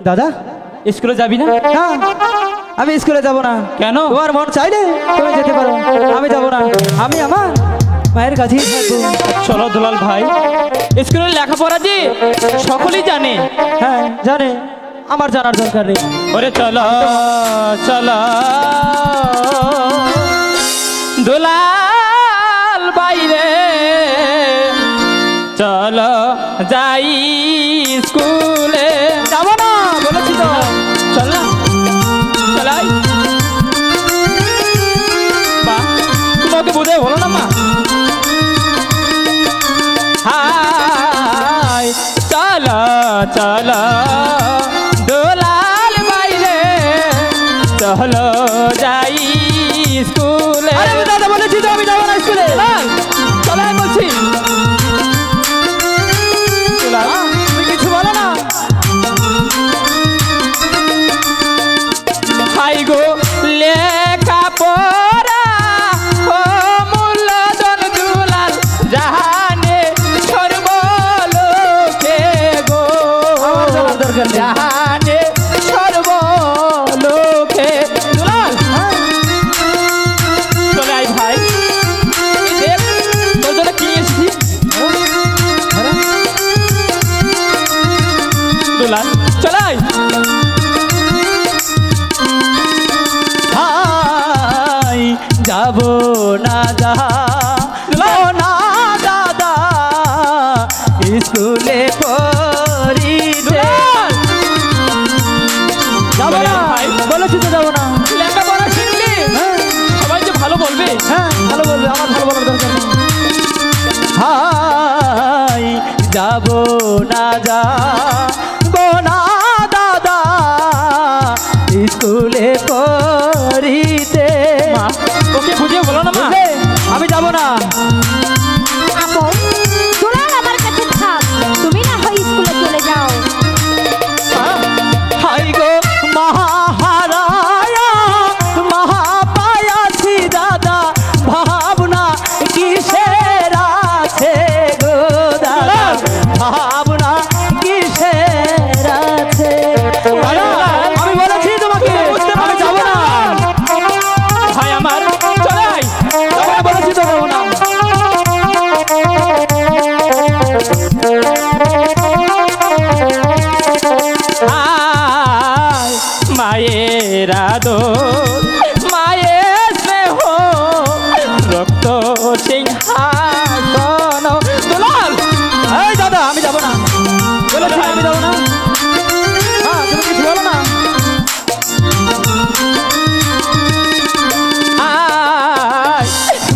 দাদা স্কুলে যাবি না? না, আমি স্কুলে যাব না। কেন? তোমার মন চাইলে তুমি যেতে পারো, আমি যাব না। আমি আমার মায়ের কাছেই থাকবো। চলো দুলাল ভাই, স্কুলের লেখাপড়া যে সকলেই জানে। হ্যাঁ জানে, আমার জানার দরকার নেই। ওরে চলো চলো দুলাল বাইরে চলো যাই স্কুলে। যাব না বলেছি তো। চল না, চলাই বা তোমাকে বোধহয় হলো না মা। হাই চলো চলো দোলাল বাইরে চলো যাই স্কুলে। আরে আমি দাদা বলেছি তো, আমি যাব না স্কুলে। চলাই বলছি। তুমি কিছু বলো না। হাই গো লেখা পড়া ও মূল্যধন দুলাল জাহানে সর্বলোকে গো। আমার জানার দরকার নেই। জাহানে সর্বলোকে দুলাল চলে আয় ভাই। এই দেখ, তোর জন্য কি এসেছি দুলাল, চলে আয়। হাই যাব না, যাব না দাদা স্কুলে পড়িতে। যাব না ভাই। বলেছি তো, যাব না। লেখাপড়া শিখলে হ্যাঁ সবাই যে ভালো বলবে। হ্যাঁ ভালো বলবে, আমার ভালো বলার দরকার নেই। হাই যাব না, যাব না দাদা স্কুলে পড়িতে। মা, ওকে বুঝিয়ে বলো না মা। বুঝলে? আমি যাব না। আপন দুলাল আমার কাছে থাক, তুমি না হয় স্কুলে চলে যাও। হাই গো মহারায়া মহাপায়াছি দাদা, ভাবনা কিসের আছে গো দাদা, ভাবনা কিসের আছে। দাদা, আমি বলেছি তোমাকে আমি যাব না। ভাই আমার চলে আয়। তখন বলেছি তো যাব না। আয় মায়ের আদর মায়ের স্নেহ রক্ত সিংহাসন। দুলাল এই দাদা আমি যাব না, বলেছি আমি যাব না। হ্যাঁ তুমি কিছু বলো না। আয়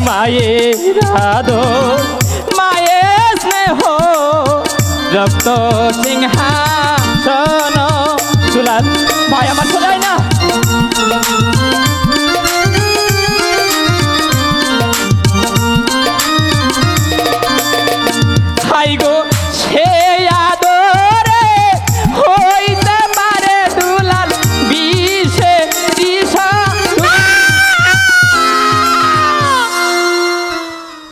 মায়ের আদর মায়ের স্নেহ রক্ত সিংহাসন। দুলাল ভাই আমার চলে আয় না।